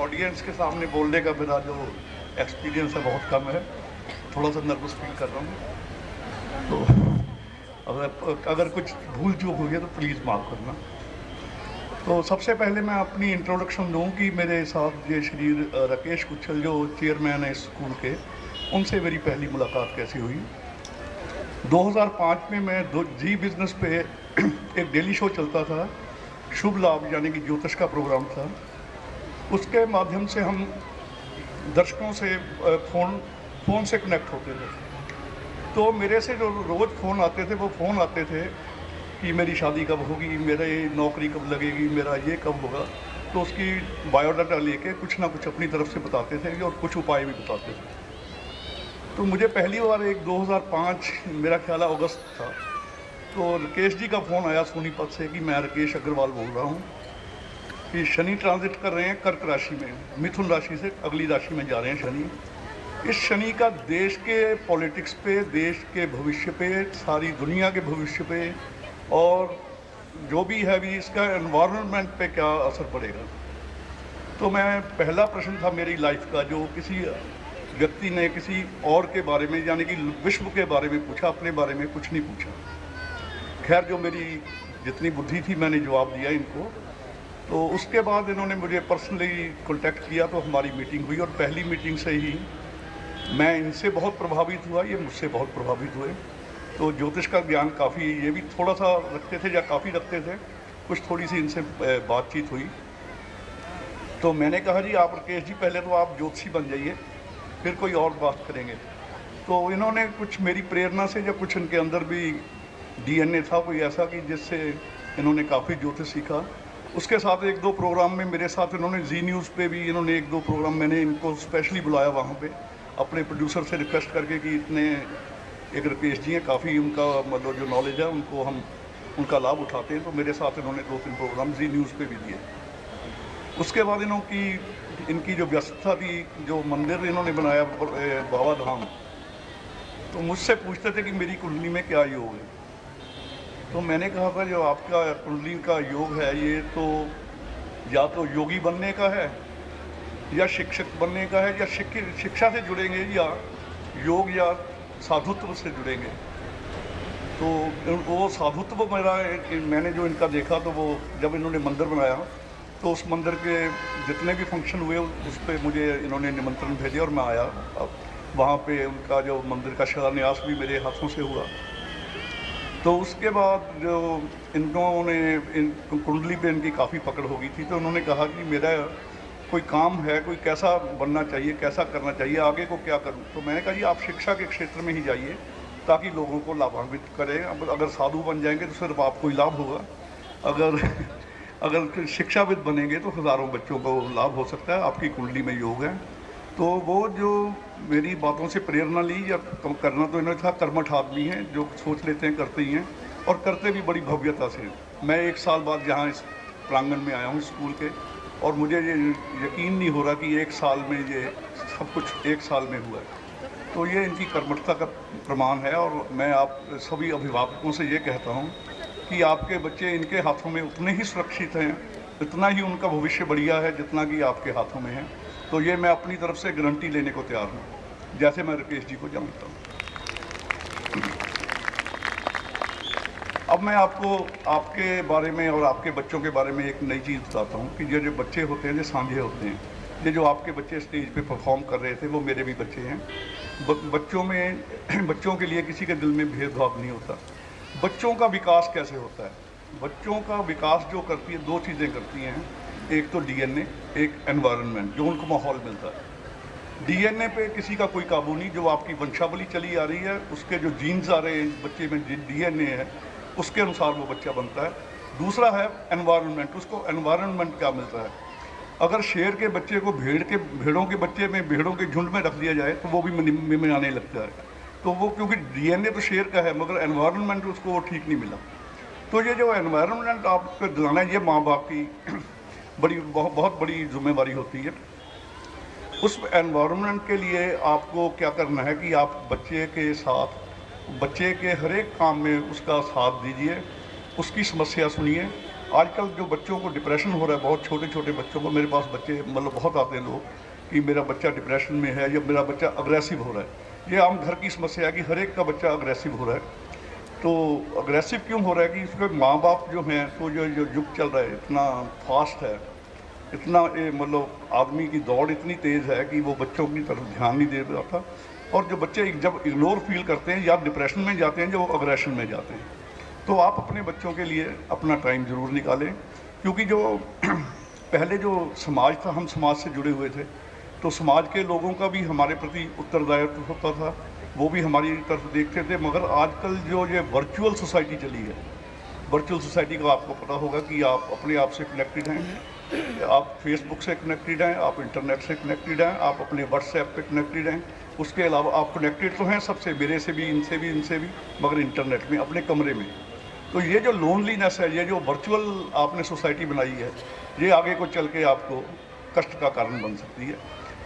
Audience के सामने बोलने का मेरा जो एक्सपीरियंस है बहुत कम है, थोड़ा सा नर्वस फील कर रहा हूँ। तो अगर कुछ भूल चूक हुई है तो प्लीज़ माफ़ करना। तो सबसे पहले मैं अपनी इंट्रोडक्शन दूं कि मेरे साथ ये श्री राकेश कुच्छल जो चेयरमैन है इस स्कूल के, उनसे मेरी पहली मुलाकात कैसे हुई। 2005 में मैं जी बिज़नेस पे एक डेली शो चलता था, शुभ लाभ यानी कि ज्योतिष का प्रोग्राम था। उसके माध्यम से हम दर्शकों से फ़ोन से कनेक्ट होते थे। तो मेरे से जो रोज़ फ़ोन आते थे वो फ़ोन आते थे कि मेरी शादी कब होगी, मेरे नौकरी कब लगेगी, मेरा ये कब होगा। तो उसकी बायोडाटा लेके कुछ ना कुछ अपनी तरफ से बताते थे और कुछ उपाय भी बताते थे। तो मुझे पहली बार एक 2005 मेरा ख्याल है अगस्त था, तो राकेश जी का फ़ोन आया सोनीपत से कि मैं राकेश अग्रवाल बोल रहा हूँ कि शनि ट्रांजिट कर रहे हैं कर्क राशि में, मिथुन राशि से अगली राशि में जा रहे हैं शनि। इस शनि का देश के पॉलिटिक्स पे, देश के भविष्य पे, सारी दुनिया के भविष्य पे और जो भी है भी इसका एनवायरनमेंट पे क्या असर पड़ेगा। तो मैं पहला प्रश्न था मेरी लाइफ का जो किसी व्यक्ति ने किसी और के बारे में यानी कि विश्व के बारे में पूछा, अपने बारे में कुछ नहीं पूछा। खैर जो मेरी जितनी बुद्धि थी मैंने जवाब दिया इनको। तो उसके बाद इन्होंने मुझे पर्सनली कांटेक्ट किया, तो हमारी मीटिंग हुई और पहली मीटिंग से ही मैं इनसे बहुत प्रभावित हुआ, ये मुझसे बहुत प्रभावित हुए। तो ज्योतिष का ज्ञान काफ़ी ये भी थोड़ा सा रखते थे या काफ़ी रखते थे, कुछ थोड़ी सी इनसे बातचीत हुई। तो मैंने कहा जी आप राकेश जी पहले तो आप ज्योतिषी बन जाइए, फिर कोई और बात करेंगे। तो इन्होंने कुछ मेरी प्रेरणा से या कुछ इनके अंदर भी डीएनए था कोई ऐसा कि जिससे इन्होंने काफ़ी ज्योतिष सीखा। उसके साथ एक दो प्रोग्राम में मेरे साथ इन्होंने जी न्यूज़ पे भी इन्होंने एक दो प्रोग्राम, मैंने इनको स्पेशली बुलाया वहाँ पे अपने प्रोड्यूसर से रिक्वेस्ट करके कि इतने एक राकेश जी हैं, काफ़ी उनका मतलब जो नॉलेज है उनको हम उनका लाभ उठाते हैं। तो मेरे साथ इन्होंने 2-3 प्रोग्राम जी न्यूज़ पे भी दिए। उसके बाद इनकी जो व्यस्तता थी, जो मंदिर इन्होंने बनाया बाबा धाम, तो मुझसे पूछते थे कि मेरी कुंडली में क्या योग है। तो मैंने कहा था जो आपका कुंडली का योग है ये तो या तो योगी बनने का है या शिक्षक बनने का है या शिक्षा से जुड़ेंगे या योग या साधुत्व से जुड़ेंगे। तो वो साधुत्व मैंने जो इनका देखा, तो वो जब इन्होंने मंदिर बनाया तो उस मंदिर के जितने भी फंक्शन हुए उस पर मुझे इन्होंने निमंत्रण भेजे और मैं आया। अब वहाँ पे उनका जो मंदिर का शिलान्यास भी मेरे हाथों से हुआ। तो उसके बाद जो इन्होंने कुंडली पे इनकी काफ़ी पकड़ हो गई थी, तो उन्होंने कहा कि मेरा कोई काम है, कोई कैसा बनना चाहिए, कैसा करना चाहिए, आगे को क्या करूं। तो मैंने कहा जी आप शिक्षा के क्षेत्र में ही जाइए ताकि लोगों को लाभान्वित करें। अब अगर साधु बन जाएंगे तो सिर्फ आपको ही लाभ होगा, अगर शिक्षाविद बनेंगे तो हज़ारों बच्चों को लाभ हो सकता है। आपकी कुंडली में योग है। तो वो जो मेरी बातों से प्रेरणा ली या करना तो इन्होंने था, कर्मठ आदमी हैं जो सोच लेते हैं करते ही हैं और करते भी बड़ी भव्यता से। मैं 1 साल बाद यहाँ इस प्रांगण में आया हूँ स्कूल के, और मुझे ये यकीन नहीं हो रहा कि 1 साल में ये सब कुछ 1 साल में हुआ है। तो ये इनकी कर्मठता का प्रमाण है। और मैं आप सभी अभिभावकों से ये कहता हूँ कि आपके बच्चे इनके हाथों में उतने ही सुरक्षित हैं, इतना ही उनका भविष्य बढ़िया है जितना कि आपके हाथों में है। तो ये मैं अपनी तरफ से गारंटी लेने को तैयार हूँ, जैसे मैं राकेश जी को जानता हूँ। अब मैं आपको आपके बारे में और आपके बच्चों के बारे में एक नई चीज़ बताता हूँ कि ये जो बच्चे होते हैं, जो सांझे होते हैं, ये जो आपके बच्चे स्टेज पे परफॉर्म कर रहे थे वो मेरे भी बच्चे हैं। बच्चों के लिए किसी के दिल में भेदभाव नहीं होता। बच्चों का विकास कैसे होता है? बच्चों का विकास जो करती है, 2 चीज़ें करती हैं, एक तो डीएनए, एक एनवायरनमेंट जो उनको माहौल मिलता है। डीएनए पे किसी का कोई काबू नहीं, जो आपकी वंशावली चली आ रही है, उसके जो जीन्स आ रहे हैं बच्चे में, डीएनए है, उसके अनुसार वो बच्चा बनता है। दूसरा है एनवायरनमेंट, उसको एनवायरनमेंट क्या मिलता है। अगर शेर के बच्चे को भेड़ों के बच्चे में, भेड़ों के झुंड में रख दिया जाए तो वो भी मिमियाने लगता है। तो वो क्योंकि डीएनए तो शेर का है मगर एनवायरनमेंट उसको ठीक नहीं मिला। तो ये जो एनवायरनमेंट आपको दिलाना है, ये माँ बाप की बहुत बड़ी जिम्मेवारी होती है। उस एनवायरनमेंट के लिए आपको क्या करना है कि आप बच्चे के साथ, बच्चे के हर एक काम में उसका साथ दीजिए, उसकी समस्या सुनिए, आजकल जो बच्चों को डिप्रेशन हो रहा है, बहुत छोटे छोटे बच्चों को, मेरे पास बच्चे मतलब बहुत आते हैं लोग कि मेरा बच्चा डिप्रेशन में है या मेरा बच्चा अग्रेसिव हो रहा है। ये आम घर की समस्या है कि हर एक का बच्चा अग्रेसिव हो रहा है। तो अग्रेसिव क्यों हो रहा है कि उसके माँ बाप जो हैं, तो जो जो युग चल रहा है इतना फास्ट है, इतना मतलब आदमी की दौड़ इतनी तेज़ है कि वो बच्चों की तरफ ध्यान नहीं दे पाता। और जो बच्चे जब इग्नोर फील करते हैं या डिप्रेशन में जाते हैं, जब वो अग्रेशन में जाते हैं, तो आप अपने बच्चों के लिए अपना टाइम ज़रूर निकालें। क्योंकि जो पहले जो समाज था, हम समाज से जुड़े हुए थे, तो समाज के लोगों का भी हमारे प्रति उत्तरदायित्व होता था, वो भी हमारी तरफ देखते थे। मगर आजकल जो ये वर्चुअल सोसाइटी चली है, वर्चुअल सोसाइटी का आपको पता होगा कि आप अपने आप से कनेक्टेड हैं, आप फेसबुक से कनेक्टेड हैं, आप इंटरनेट से कनेक्टेड हैं, आप अपने व्हाट्सएप पे कनेक्टेड हैं। उसके अलावा आप कनेक्टेड तो हैं सबसे, मेरे से भी, इनसे भी, इनसे भी, मगर इंटरनेट में अपने कमरे में। तो ये जो लोनलीनेस है, ये जो वर्चुअल आपने सोसाइटी बनाई है, ये आगे को चल के आपको कष्ट का कारण बन सकती है।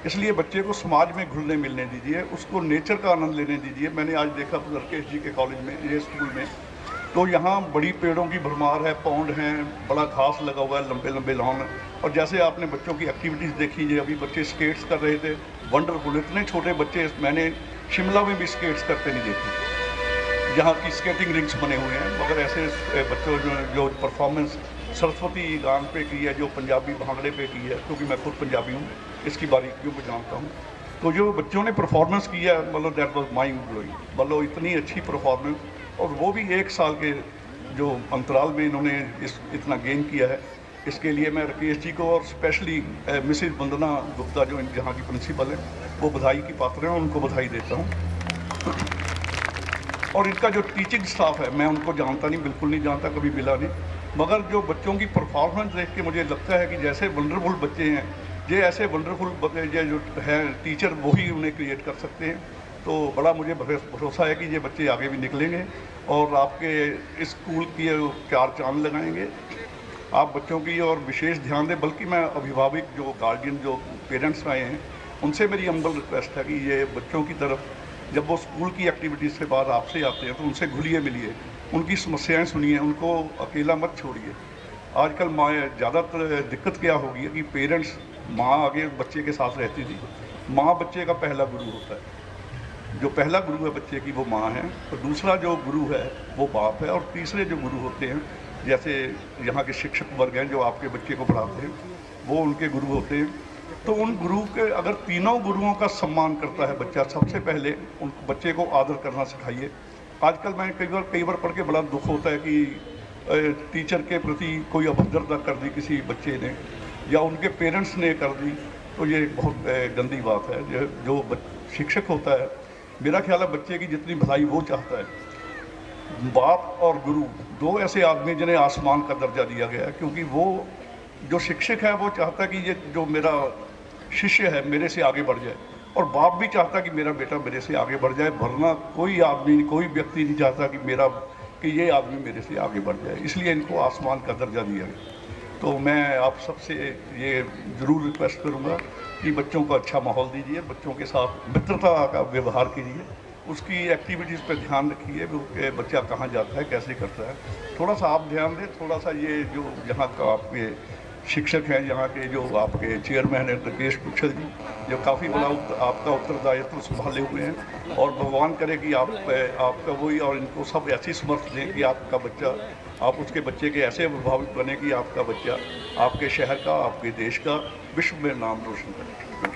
इसलिए बच्चे को समाज में घुलने मिलने दीजिए, उसको नेचर का आनंद लेने दीजिए। मैंने आज देखा नरकेश जी के कॉलेज में, ये स्कूल में, तो यहाँ बड़ी पेड़ों की भरमार है, पौंड हैं, बड़ा घास लगा हुआ है, लंबे लंबे लॉन है। और जैसे आपने बच्चों की एक्टिविटीज़ देखी, ये अभी बच्चे स्केट्स कर रहे थे, वंडरफुल। इतने छोटे बच्चे मैंने शिमला में भी स्केट्स करते नहीं देखे। यहाँ की स्केटिंग रिंक्स बने हुए हैं, मगर ऐसे बच्चों जो परफॉर्मेंस सरस्वती गान पे की है, जो पंजाबी भांगड़े पे की है, क्योंकि मैं खुद पंजाबी हूँ, इसकी बारीकियों को जानता हूँ, तो जो बच्चों ने परफॉर्मेंस की है, मतलब दैट वाज माइंड ब्लोइंग। मतलब इतनी अच्छी परफॉर्मेंस, और वो भी 1 साल के जो अंतराल में इन्होंने इतना गेन किया है। इसके लिए मैं राकेश जी को और स्पेशली मिसिज वंदना गुप्ता जो यहाँ की प्रिंसिपल है, वो बधाई की पात्र हैं, उनको बधाई देता हूँ। और इनका जो टीचिंग स्टाफ है, मैं उनको जानता नहीं, बिल्कुल नहीं जानता, कभी मिला नहीं, मगर जो बच्चों की परफॉर्मेंस देख के मुझे लगता है कि जैसे वंडरफुल बच्चे हैं, ये ऐसे वंडरफुल बच्चे जो हैं टीचर वही उन्हें क्रिएट कर सकते हैं। तो बड़ा मुझे भरोसा है कि ये बच्चे आगे भी निकलेंगे और आपके इस स्कूल की 4 चांद लगाएंगे। आप बच्चों की और विशेष ध्यान दें। बल्कि मैं अभिभावक, जो गार्जियन, जो पेरेंट्स आए हैं, उनसे मेरी हम्बल रिक्वेस्ट है कि ये बच्चों की तरफ, जब वो स्कूल की एक्टिविटीज़ के बाद आपसे आते हैं, तो उनसे घुलिए मिलिए, उनकी समस्याएं सुनिए, उनको अकेला मत छोड़िए। आजकल माँ ज़्यादातर दिक्कत क्या हो गई है कि पेरेंट्स, माँ आगे बच्चे के साथ रहती थी, माँ बच्चे का पहला गुरु होता है। जो पहला गुरु है बच्चे की, वो माँ है, और दूसरा जो गुरु है वो बाप है, और तीसरे जो गुरु होते हैं, जैसे यहाँ के शिक्षक वर्ग हैं जो आपके बच्चे को पढ़ाते हैं, वो उनके गुरु होते हैं। तो उन गुरु के, अगर तीनों गुरुओं का सम्मान करता है बच्चा, सबसे पहले उन बच्चे को आदर करना सिखाइए। आजकल मैं कई बार पढ़ के बड़ा दुख होता है कि टीचर के प्रति कोई अभद्रता कर दी किसी बच्चे ने, या उनके पेरेंट्स ने कर दी, तो ये बहुत गंदी बात है। जो शिक्षक होता है, मेरा ख्याल है बच्चे की जितनी भलाई वो चाहता है। बाप और गुरु दो ऐसे आदमी जिन्हें आसमान का दर्जा दिया गया है, क्योंकि वो जो शिक्षक है वो चाहता है कि ये जो मेरा शिष्य है मेरे से आगे बढ़ जाए, और बाप भी चाहता कि मेरा बेटा मेरे से आगे बढ़ जाए। वरना कोई आदमी, कोई व्यक्ति नहीं चाहता कि ये आदमी मेरे से आगे बढ़ जाए। इसलिए इनको आसमान का दर्जा दिया गया। तो मैं आप सबसे ये ज़रूर रिक्वेस्ट करूँगा कि बच्चों को अच्छा माहौल दीजिए, बच्चों के साथ मित्रता का व्यवहार कीजिए, उसकी एक्टिविटीज़ पे ध्यान रखिए कि बच्चा कहाँ जाता है, कैसे करता है। थोड़ा सा आप ध्यान दें, थोड़ा सा ये जो यहाँ का आपके शिक्षक हैं, यहाँ के जो आपके चेयरमैन हैं राकेश कुशल जी, जो काफ़ी बड़ा आपका उत्तरदायित्व संभाले हुए हैं, और भगवान करे कि आपका वही, और इनको सब ऐसी समर्थ दें कि आपका बच्चा, आप उसके बच्चे के ऐसे अभिभावक बने कि आपका बच्चा आपके शहर का, आपके देश का, विश्व में नाम रोशन करे।